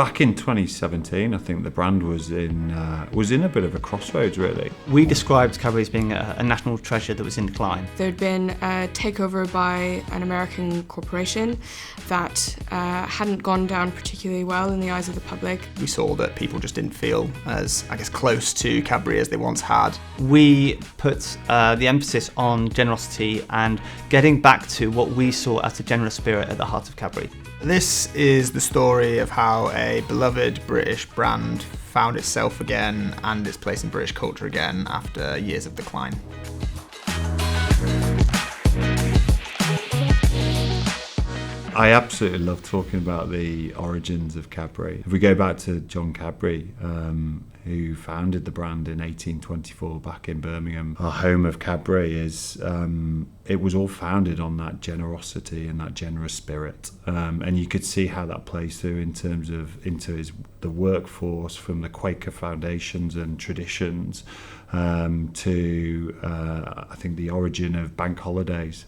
Back in 2017, I think the brand was in a bit of a crossroads, really. We described Cadbury as being a national treasure that was in decline. There'd been a takeover by an American corporation that hadn't gone down particularly well in the eyes of the public. We saw that people just didn't feel as, close to Cadbury as they once had. We put the emphasis on generosity and getting back to what we saw as a generous spirit at the heart of Cadbury. This is the story of how a beloved British brand found itself again and its place in British culture again after years of decline. I absolutely love talking about the origins of Cadbury. If we go back to John Cadbury, who founded the brand in 1824 back in Birmingham, our home of Cadbury it was all founded on that generosity and that generous spirit, and you could see how that plays through into the workforce, from the Quaker foundations and traditions to I think the origin of bank holidays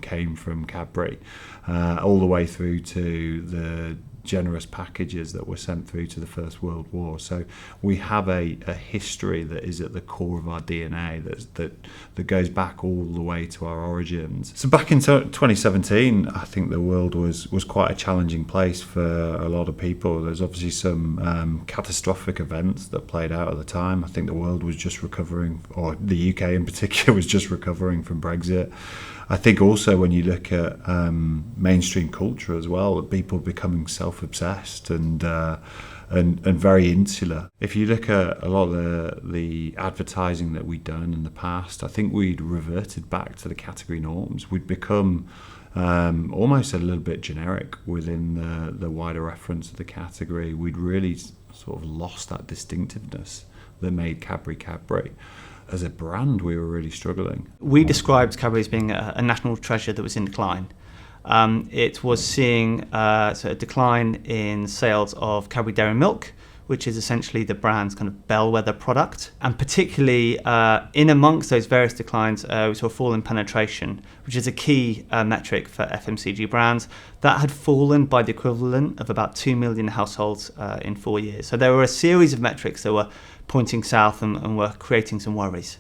came from Cadbury, all the way through to the generous packages that were sent through to the First World War. So we have a history that is at the core of our DNA that goes back all the way to our origins. So back in 2017, I think the world was quite a challenging place for a lot of people. There's obviously some catastrophic events that played out at the time. I think the world was just recovering, or the UK in particular was just recovering from Brexit. I think also when you look at mainstream culture as well, people becoming self-obsessed and very insular. If you look at a lot of the advertising that we'd done in the past, I think we'd reverted back to the category norms. We'd become almost a little bit generic within the wider reference of the category. We'd really sort of lost that distinctiveness that made Cadbury Cadbury. As a brand, we were really struggling. We described Cadbury as being a national treasure that was in decline. It was seeing a decline in sales of Cadbury Dairy Milk, which is essentially the brand's kind of bellwether product. And particularly in amongst those various declines, we saw a fall in penetration, which is a key metric for FMCG brands. That had fallen by the equivalent of about 2 million households in 4 years. So there were a series of metrics that were pointing south and were creating some worries.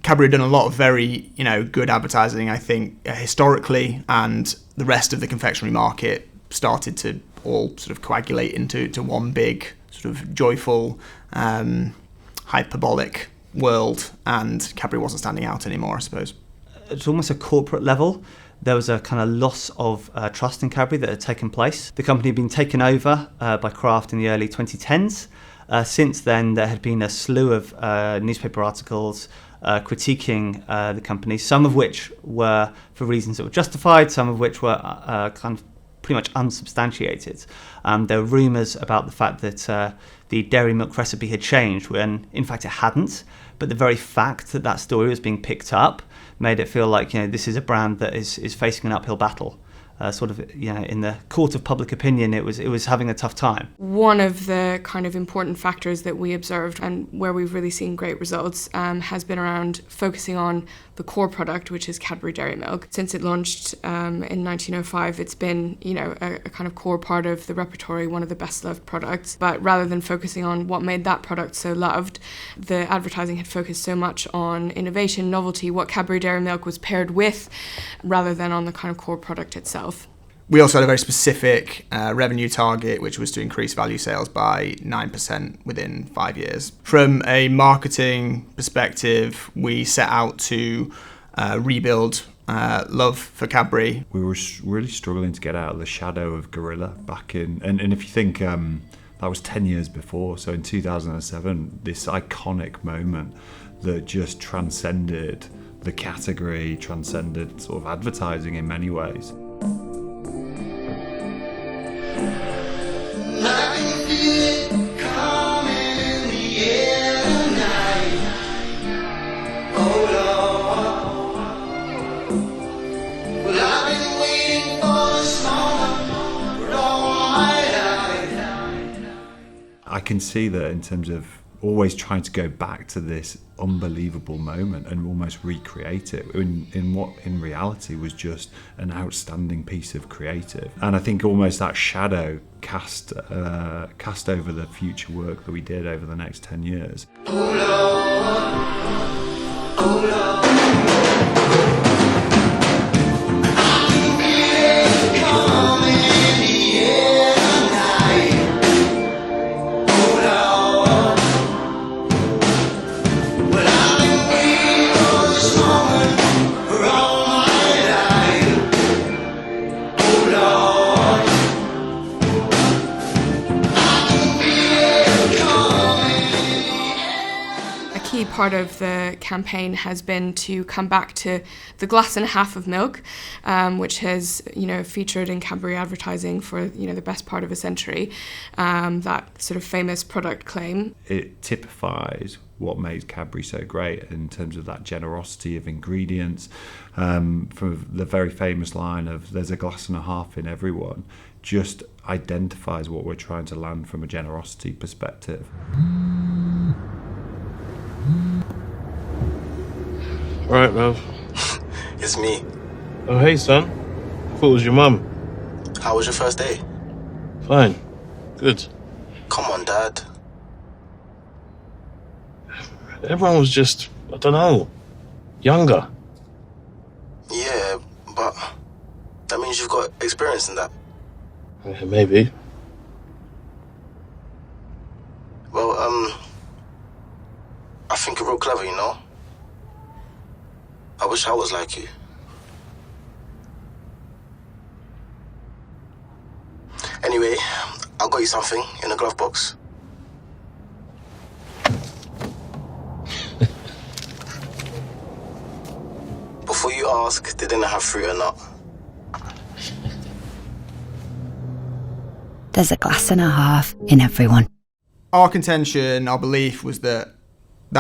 Cadbury had done a lot of very, good advertising, I think, historically, and the rest of the confectionery market started to all sort of coagulate into one big sort of joyful, hyperbolic world, and Cadbury wasn't standing out anymore, I suppose. It's almost a corporate level. There was a kind of loss of trust in Cadbury that had taken place. The company had been taken over by Kraft in the early 2010s. Since then, there had been a slew of newspaper articles critiquing the company, some of which were for reasons that were justified, some of which were kind of pretty much unsubstantiated. There were rumours about the fact that the dairy milk recipe had changed when in fact it hadn't, but the very fact that story was being picked up made it feel like this is a brand that is facing an uphill battle. In the court of public opinion, it was having a tough time. One of the kind of important factors that we observed and where we've really seen great results has been around focusing on the core product, which is Cadbury Dairy Milk. Since it launched in 1905, it's been, a kind of core part of the repertory, one of the best loved products. But rather than focusing on what made that product so loved, the advertising had focused so much on innovation, novelty, what Cadbury Dairy Milk was paired with, rather than on the kind of core product itself. We also had a very specific revenue target, which was to increase value sales by 9% within 5 years. From a marketing perspective, we set out to rebuild love for Cadbury. We were really struggling to get out of the shadow of Gorilla back in, and if you think that was 10 years before, so in 2007, this iconic moment that just transcended the category, transcended sort of advertising in many ways. I can see that in terms of always trying to go back to this unbelievable moment and almost recreate it in what in reality was just an outstanding piece of creative. And I think almost that shadow cast over the future work that we did over the next 10 years. Part of the campaign has been to come back to the glass and a half of milk, which has, featured in Cadbury advertising for, the best part of a century. That sort of famous product claim. It typifies what made Cadbury so great in terms of that generosity of ingredients. From the very famous line of "there's a glass and a half in everyone," just identifies what we're trying to land from a generosity perspective. Right, Ralph. It's me. Oh, hey, son. I thought it was your mum. How was your first day? Fine. Good. Come on, Dad. Everyone was just, I don't know, younger. Yeah, but that means you've got experience in that. Yeah, maybe. Well, I think you're real clever, I wish I was like you. Anyway, I got you something in the glove box. Before you ask, they didn't have fruit or not. There's a glass and a half in everyone. Our contention, our belief was that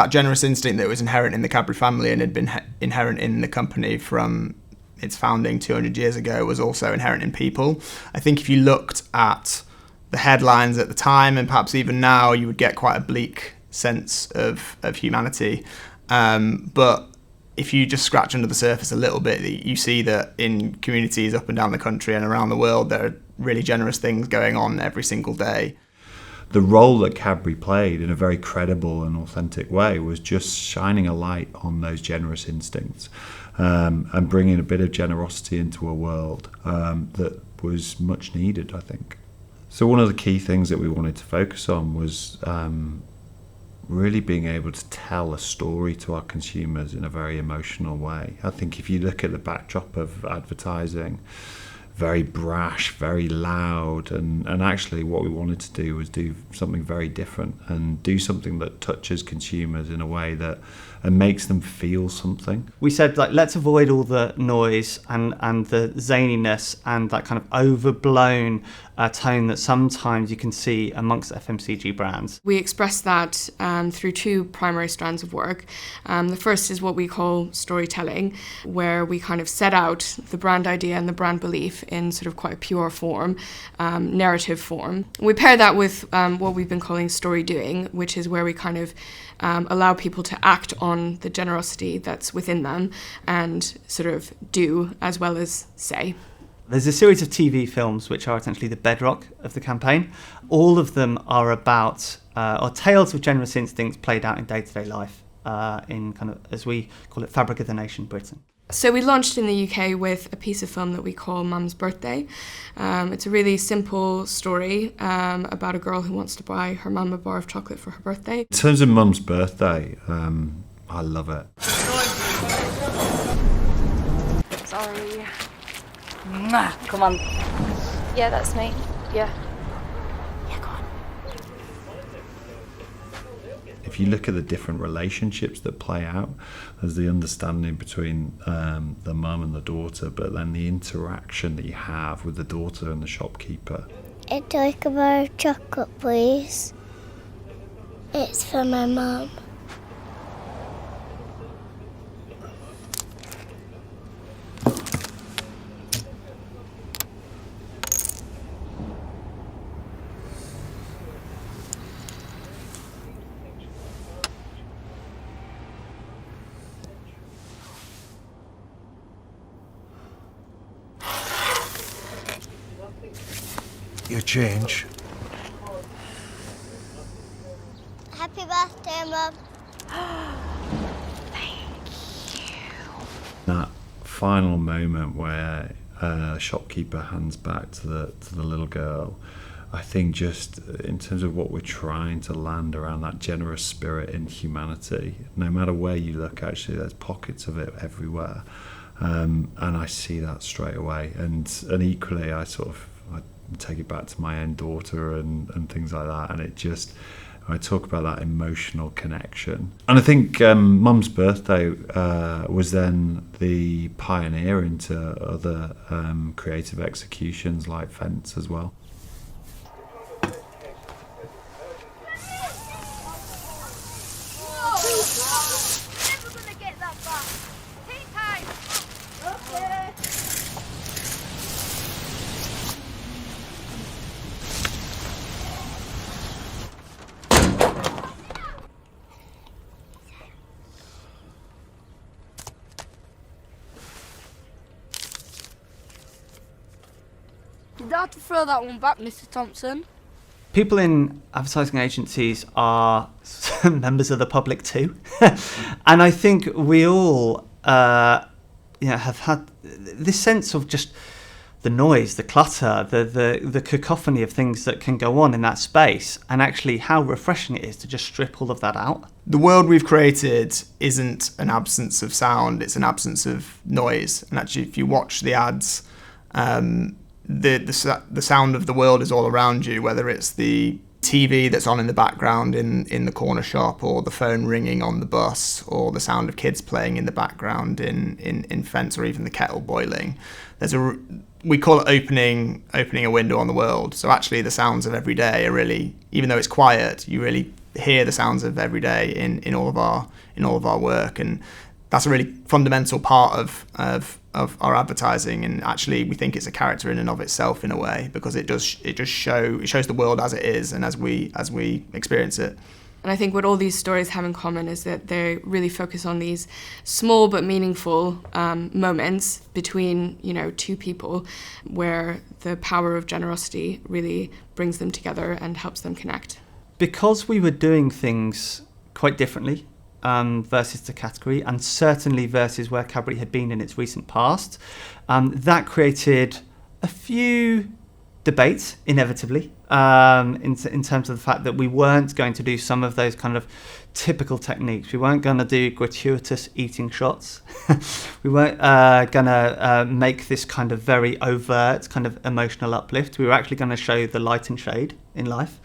generous instinct that was inherent in the Cadbury family and had been inherent in the company from its founding 200 years ago was also inherent in people. I think if you looked at the headlines at the time, and perhaps even now, you would get quite a bleak sense of humanity. But if you just scratch under the surface a little bit, you see that in communities up and down the country and around the world, there are really generous things going on every single day. The role that Cadbury played in a very credible and authentic way was just shining a light on those generous instincts and bringing a bit of generosity into a world that was much needed, I think. So one of the key things that we wanted to focus on was really being able to tell a story to our consumers in a very emotional way. I think if you look at the backdrop of advertising, very brash, very loud, and actually what we wanted to do was do something very different and do something that touches consumers in a way that and makes them feel something. We said, let's avoid all the noise and the zaniness and that kind of overblown tone that sometimes you can see amongst FMCG brands. We express that through two primary strands of work. The first is what we call storytelling, where we kind of set out the brand idea and the brand belief in sort of quite a pure form, narrative form. We pair that with what we've been calling story doing, which is where we kind of allow people to act on the generosity that's within them and sort of do as well as say. There's a series of TV films which are essentially the bedrock of the campaign. All of them are about or tales of generous instincts played out in day-to-day life in kind of, as we call it, fabric of the nation, Britain. So we launched in the UK with a piece of film that we call Mum's Birthday. It's a really simple story about a girl who wants to buy her mum a bar of chocolate for her birthday. In terms of Mum's Birthday, I love it. Sorry. Come on. Yeah, that's me. Yeah. Yeah, go on. If you look at the different relationships that play out, there's the understanding between the mum and the daughter, but then the interaction that you have with the daughter and the shopkeeper. I'd like a bar of chocolate, please. It's for my mum. your change. Happy birthday, Mum. That final moment where a shopkeeper hands back to the little girl, I think just in terms of what we're trying to land around that generous spirit in humanity, no matter where you look, actually there's pockets of it everywhere, and I see that straight away. And equally, I take it back to my own daughter and things like that, and it just, I talk about that emotional connection. And I think Mum's birthday was then the pioneer into other creative executions like Fence as well. Never gonna get that back. Tea time. Okay. You'd have to throw that one back, Mr. Thompson. People in advertising agencies are members of the public too. And I think we all have had this sense of just the noise, the clutter, the cacophony of things that can go on in that space, and actually how refreshing it is to just strip all of that out. The world we've created isn't an absence of sound, it's an absence of noise. And actually, if you watch the ads, the sound of the world is all around you, whether it's the TV that's on in the background in the corner shop, or the phone ringing on the bus, or the sound of kids playing in the background in Fence, or even the kettle boiling. We call it opening a window on the world. So actually the sounds of every day are really, even though it's quiet, you really hear the sounds of every day in all of our work. And that's a really fundamental part of our advertising, and actually we think it's a character in and of itself in a way, because it shows the world as it is and as we experience it. And I think what all these stories have in common is that they really focus on these small but meaningful moments between, two people, where the power of generosity really brings them together and helps them connect. Because we were doing things quite differently versus the category, and certainly versus where Cadbury had been in its recent past, that created a few debates, inevitably, in terms of the fact that we weren't going to do some of those kind of typical techniques. We weren't going to do gratuitous eating shots. We weren't going to make this kind of very overt kind of emotional uplift. We were actually going to show the light and shade in life.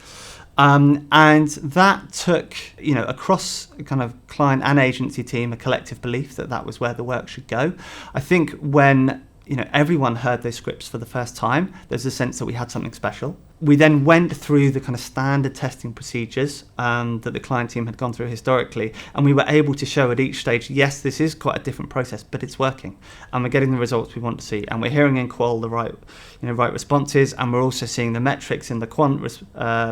And that took, across kind of client and agency team, a collective belief that was where the work should go. I think when everyone heard those scripts for the first time, there's a sense that we had something special. We then went through the kind of standard testing procedures that the client team had gone through historically, and we were able to show at each stage, yes, this is quite a different process, but it's working, and we're getting the results we want to see, and we're hearing in qual the right responses, and we're also seeing the metrics in the quant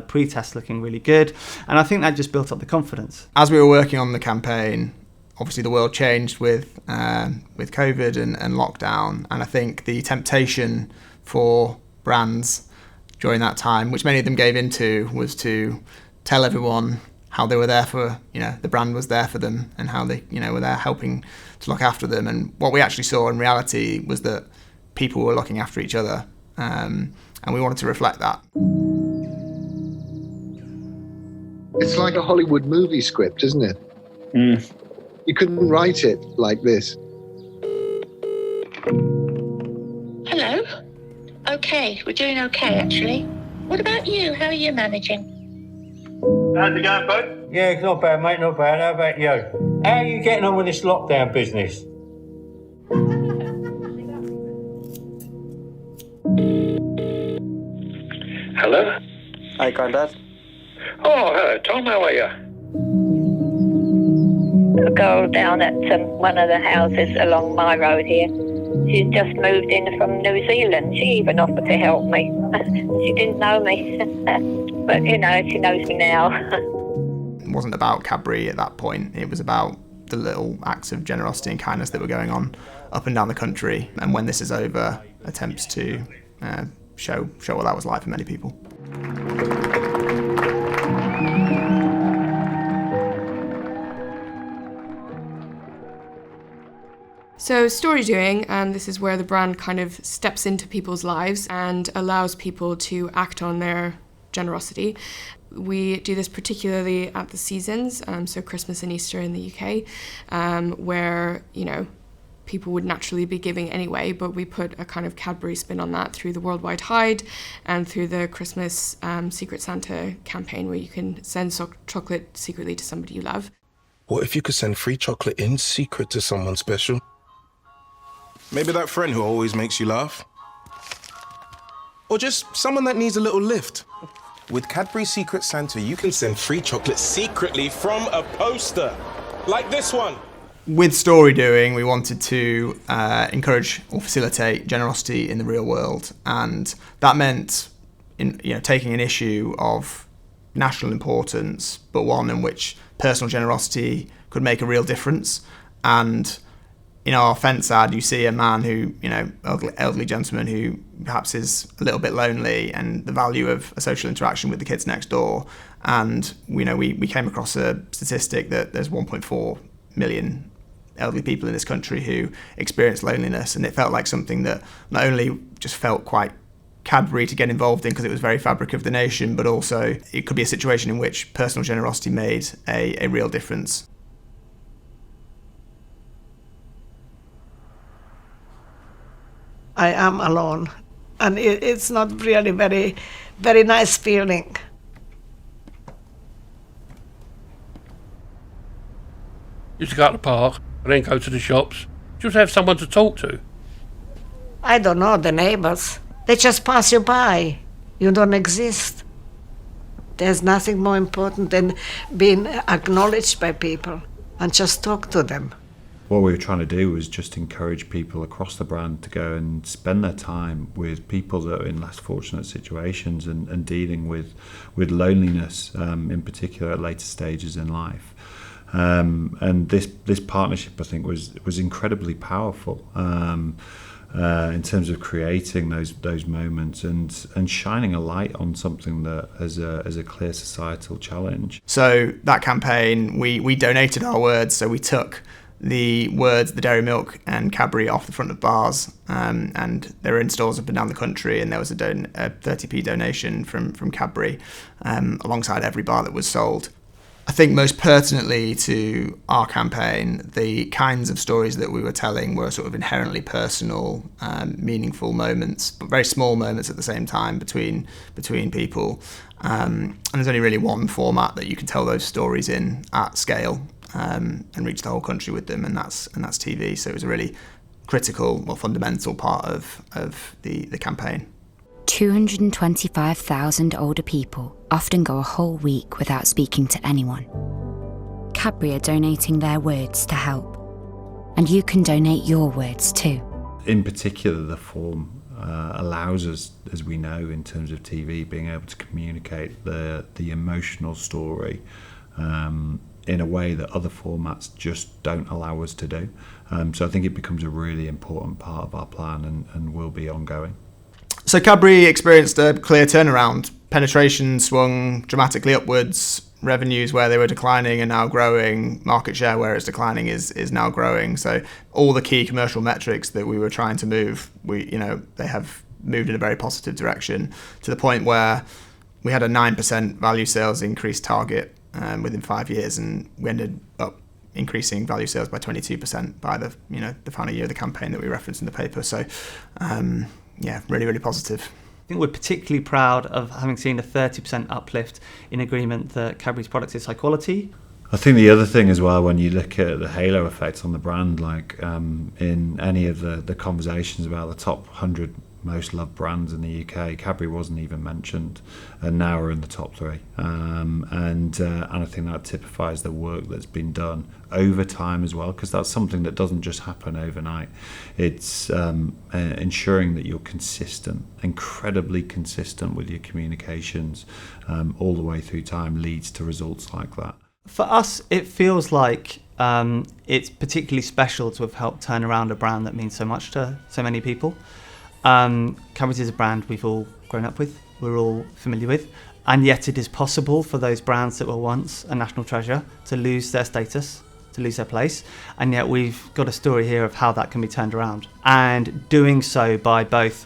pre-test looking really good, and I think that just built up the confidence. As we were working on the campaign, obviously the world changed with COVID and lockdown, and I think the temptation for brands during that time, which many of them gave into, was to tell everyone how they were there for, the brand was there for them, and how they, were there helping to look after them. And what we actually saw in reality was that people were looking after each other, and we wanted to reflect that. It's like a Hollywood movie script, isn't it? Mm. You couldn't write it like this. Hello. Okay, we're doing okay, actually. What about you? How are you managing? How's it going, bud? Yeah, it's not bad, mate, not bad. How about you? How are you getting on with this lockdown business? Hello? Hi, Grandad. Oh, hello, Tom. How are you? A girl down at one of the houses along my road here. She's just moved in from New Zealand. She even offered to help me. She didn't know me, but she knows me now. It wasn't about Cadbury at that point. It was about the little acts of generosity and kindness that were going on up and down the country. And when this is over, attempts to show what that was like for many people. So story doing, this is where the brand kind of steps into people's lives and allows people to act on their generosity. We do this particularly at the seasons, so Christmas and Easter in the UK, where, people would naturally be giving anyway, but we put a kind of Cadbury spin on that through the Worldwide Hide and through the Christmas Secret Santa campaign, where you can send chocolate secretly to somebody you love. What if you could send free chocolate in secret to someone special? Maybe that friend who always makes you laugh. Or just someone that needs a little lift. With Cadbury Secret Santa, you can send free chocolate secretly from a poster, like this one. With story doing, we wanted to encourage or facilitate generosity in the real world, and that meant taking an issue of national importance, but one in which personal generosity could make a real difference. And in our fence ad, you see a man who, elderly gentleman who perhaps is a little bit lonely, and the value of a social interaction with the kids next door. And we came across a statistic that there's 1.4 million elderly people in this country who experience loneliness, and it felt like something that not only just felt quite Cadbury to get involved in because it was very fabric of the nation, but also it could be a situation in which personal generosity made a real difference. I am alone, and it's not really very, very nice feeling. Used to go to the park and then go to the shops. Just have someone to talk to. I don't know, the neighbors. They just pass you by. You don't exist. There's nothing more important than being acknowledged by people and just talk to them. What we were trying to do was just encourage people across the brand to go and spend their time with people that are in less fortunate situations and dealing with loneliness, in particular at later stages in life. And this partnership, I think, was incredibly powerful in terms of creating those moments and shining a light on something that as a clear societal challenge. So that campaign, we donated our words, so we took the words, the dairy milk and Cadbury off the front of bars, and they were in stores up and down the country, and there was a 30p donation from Cadbury alongside every bar that was sold. I think most pertinently to our campaign, the kinds of stories that we were telling were sort of inherently personal, meaningful moments, but very small moments at the same time between people. And there's only really one format that you can tell those stories in at scale and reach the whole country with them, and that's TV. So it was a really critical or fundamental part of the campaign. 225,000 older people often go a whole week without speaking to anyone. Cadbury are donating their words to help. And you can donate your words too. In particular, the form allows us, as we know in terms of TV, being able to communicate the emotional story in a way that other formats just don't allow us to do. So I think it becomes a really important part of our plan and will be ongoing. So Cadbury experienced a clear turnaround. Penetration swung dramatically upwards. Revenues where they were declining are now growing. Market share where it's declining is now growing. So all the key commercial metrics that we were trying to move, they have moved in a very positive direction, to the point where we had a 9% value sales increase target within 5 years, and we ended up increasing value sales by 22% by the final year of the campaign that we referenced in the paper. So really, really positive. I think we're particularly proud of having seen a 30% uplift in agreement that Cadbury's products is high quality. I think the other thing as well, when you look at the halo effect on the brand, like in any of the conversations about the top 100 most loved brands in the UK, Cadbury wasn't even mentioned, and now we're in the top 3. And I think that typifies the work that's been done over time as well, because that's something that doesn't just happen overnight. It's ensuring that you're consistent, incredibly consistent with your communications all the way through time leads to results like that. For us, it feels like it's particularly special to have helped turn around a brand that means so much to so many people. Cadbury's is a brand we've all grown up with, we're all familiar with, and yet it is possible for those brands that were once a national treasure to lose their status, to lose their place, and yet we've got a story here of how that can be turned around, and doing so by both,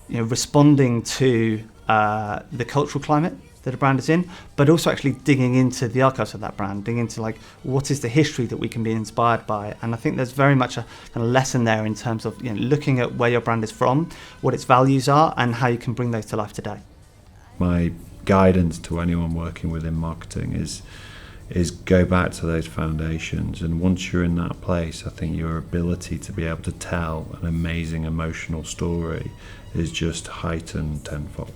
responding to the cultural climate that a brand is in, but also actually digging into the archives of that brand, digging into what is the history that we can be inspired by. And I think there's very much a kind of lesson there in terms of looking at where your brand is from, what its values are, and how you can bring those to life today. My guidance to anyone working within marketing is go back to those foundations, and once you're in that place, I think your ability to be able to tell an amazing emotional story is just heightened tenfold.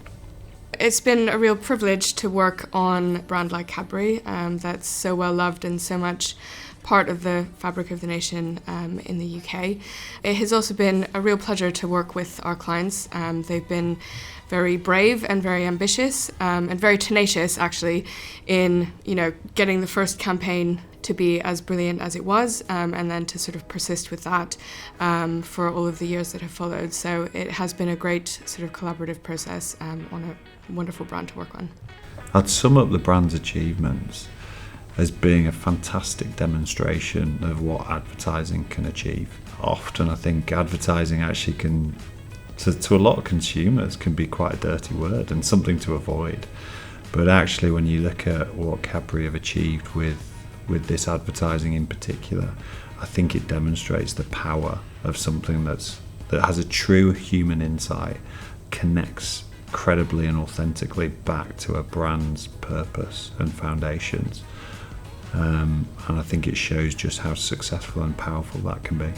It's been a real privilege to work on a brand like Cadbury that's so well loved and so much part of the fabric of the nation in the UK. It has also been a real pleasure to work with our clients. They've been very brave and very ambitious and very tenacious, actually, in getting the first campaign to be as brilliant as it was, and then to sort of persist with that for all of the years that have followed. So it has been a great sort of collaborative process on a wonderful brand to work on. I'd sum up the brand's achievements as being a fantastic demonstration of what advertising can achieve. Often I think advertising actually can, to a lot of consumers, can be quite a dirty word and something to avoid. But actually when you look at what Cadbury have achieved with this advertising in particular, I think it demonstrates the power of something that has a true human insight, connects credibly and authentically back to a brand's purpose and foundations. And I think it shows just how successful and powerful that can be.